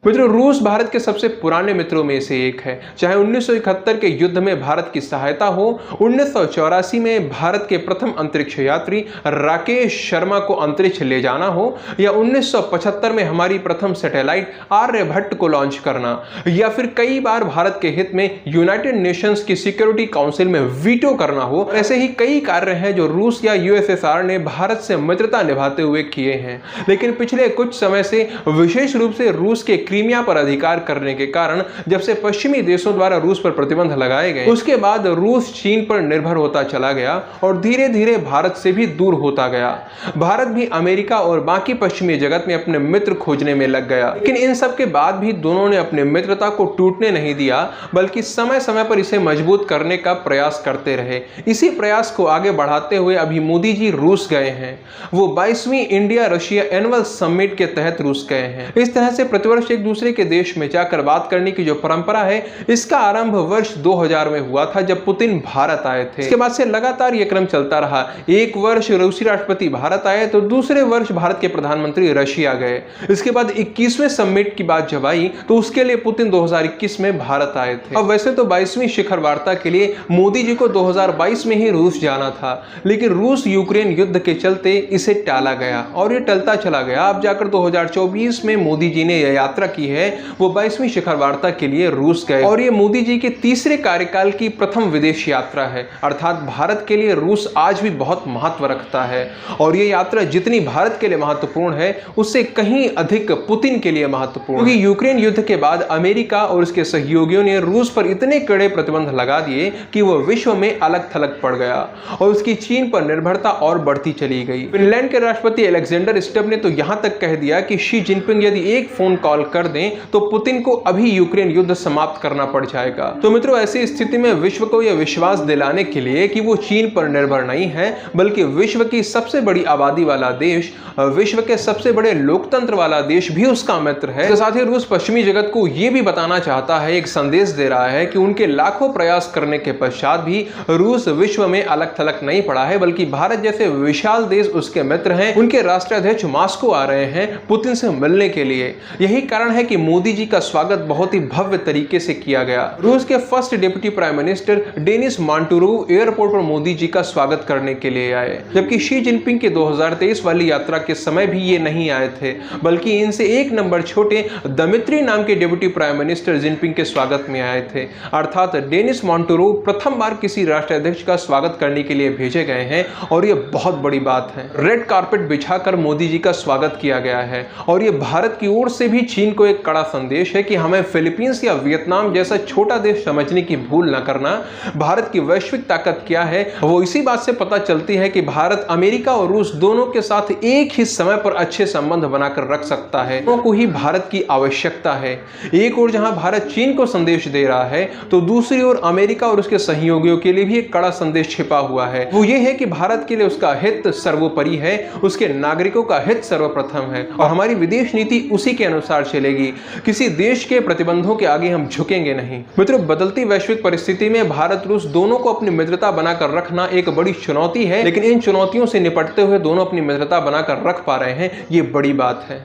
मित्रों, रूस भारत के सबसे पुराने मित्रों में से एक है। चाहे 1971 के युद्ध में भारत की सहायता हो, 1984 में भारत के प्रथम अंतरिक्ष यात्री राकेश शर्मा को अंतरिक्ष ले जाना हो, या 1975 में हमारी प्रथम सैटेलाइट आर्यभट्ट को लॉन्च करना, या फिर कई बार भारत के हित में यूनाइटेड नेशंस की सिक्योरिटी काउंसिल में वीटो करना हो, ऐसे ही कई कार्य हैं जो रूस या यूएसएसआर ने भारत से मित्रता निभाते हुए किए हैं। लेकिन पिछले कुछ समय से, विशेष रूप से रूस के क्रीमिया पर अधिकार करने के कारण, जब से पश्चिमी देशों द्वारा रूस पर प्रतिबंध लगाए गए, उसके बाद रूस चीन पर निर्भर होता चला गया और धीरे धीरे भारत से भी दूर होता गया। भारत भी अमेरिका और बाकी पश्चिमी जगत में अपने मित्र खोजने में लग गया। लेकिन इन सब के बाद भी दोनों ने अपनी मित्रता को टूटने नहीं दिया, बल्कि समय समय पर इसे मजबूत करने का प्रयास करते रहे। इसी प्रयास को आगे बढ़ाते हुए अभी मोदी जी रूस गए हैं। वो 22वीं इंडिया रशिया एनुअल समिट के तहत रूस गए हैं। इस तरह से प्रतिवर्ष एक दूसरे के देश में जाकर बात करने की जो परंपरा है, इसका आरंभ वर्ष 2000 में हुआ था, जब पुतिन भारत आए थे। इसके बाद से लगातार यह क्रम चलता रहा। एक वर्ष रूसी राष्ट्रपति भारत आए तो दूसरे वर्ष भारत के प्रधानमंत्री रशिया गए। इसके बाद 21वें समिट की बात जब आई तो उसके लिए पुतिन 2021 में भारत आए थे। अब वैसे तो 22वीं शिखर वार्ता के लिए मोदी जी को 2022 में ही रूस जाना था, लेकिन रूस यूक्रेन युद्ध के चलते इसे टाला गया और ये टलता चला गया। अब जाकर 2024 में मोदी जी ने यह यात्रा की है, वो 22वीं शिखर वार्ता के लिए रूस गए और ये मोदी जी के तीसरे कार्यकाल की प्रथम विदेश यात्रा है। अर्थात भारत के लिए रूस आज भी बहुत महत्व रखता है और ये यात्रा जितनी भारत के लिए महत्वपूर्ण है, उससे कहीं अधिक पुतिन के लिए महत्वपूर्ण, क्योंकि यूक्रेन युद्ध के बाद अमेरिका और उसके सहयोगियों ने रूस पर इतने कड़े प्रतिबंध लगा दिए कि वह विश्व में अलग थलग पड़ गया और उसकी चीन पर निर्भरता और बढ़ती चली गई। फिनलैंड के राष्ट्रपति अलेक्जेंडर स्टब ने तो यहां तक कह दिया कि शी जिनपिंग यदि एक फोन कॉल कर दें तो पुतिन को अभी यूक्रेन युद्ध समाप्त करना पड़ जाएगा। तो मित्रों, ऐसी स्थिति में विश्व को यह विश्वास दिलाने के लिए कि वो चीन पर निर्भर नहीं है, बल्कि विश्व की सबसे बड़ी आबादी वाला देश, विश्व के सबसे बड़े लोकतंत्र वाला देश भी उसका मित्र है। साथ ही रूस पश्चिमी जगत को यह भी बताना चाहता है, एक संदेश दे रहा है कि उनके लाखों प्रयास करने के पश्चात भी रूस विश्व में अलग थलग नहीं पड़ा है, बल्कि भारत जैसे विशाल देश उसके मित्र हैं। उनके राष्ट्राध्यक्ष मॉस्को आ रहे हैं पुतिन से मिलने के लिए। यही कारण है कि मोदी जी का स्वागत बहुत ही भव्य तरीके से किया गया। रूस के first deputy prime minister Denis Manturov airport पर मोदी जी का स्वागत करने के लिए आए, जबकि शी जिनपिंग के 2023 वाली यात्रा के समय भी ये नहीं आए थे, बल्कि इनसे एक नंबर छोटे दमित्री नाम के डिप्टी प्राइम मिनिस्टर जिनपिंग के स्वागत में आए थे। अर्थात डेनिस मांटुरोव प्रथम बार किसी राष्ट्राध्यक्ष का स्वागत करने के लिए भेजे गए हैं और यह बहुत बड़ी बात है। रेड कारपेट बिछाकर मोदी जी का स्वागत किया गया है और यह भारत की ओर से भी चीन को एक कड़ा संदेश है कि हमें फिलीपींस या वियतनाम जैसा छोटा देश समझने की भूल न करना। भारत की वैश्विक ताकत क्या है वो इसी बात से पता चलती है कि भारत अमेरिका और रूस दोनों के साथ एक ही समय पर अच्छे संबंध बनाकर रख सकता है। दोनों को ही भारत की आवश्यकता है। एक ओर जहां भारत चीन को संदेश दे रहा है, तो दूसरी ओर अमेरिका और उसके सहयोगियों के लिए भी एक कड़ा संदेश छिपा हुआ है। वो ये है कि भारत के लिए उसका हित सर्वोपरि है, उसके नागरिकों का हित सर्वप्रथम है और हमारी विदेश नीति उसी के अनुसार चलेगी। किसी देश के प्रतिबंधों के आगे हम झुकेंगे नहीं। मित्रों, बदलती वैश्विक परिस्थिति में भारत रूस दोनों को अपनी मित्रता बनाकर रखना एक बड़ी चुनौती है, लेकिन इन चुनौतियों से निपटते हुए दोनों अपनी मित्रता बनाकर रख पा रहे हैं, ये बड़ी बात है।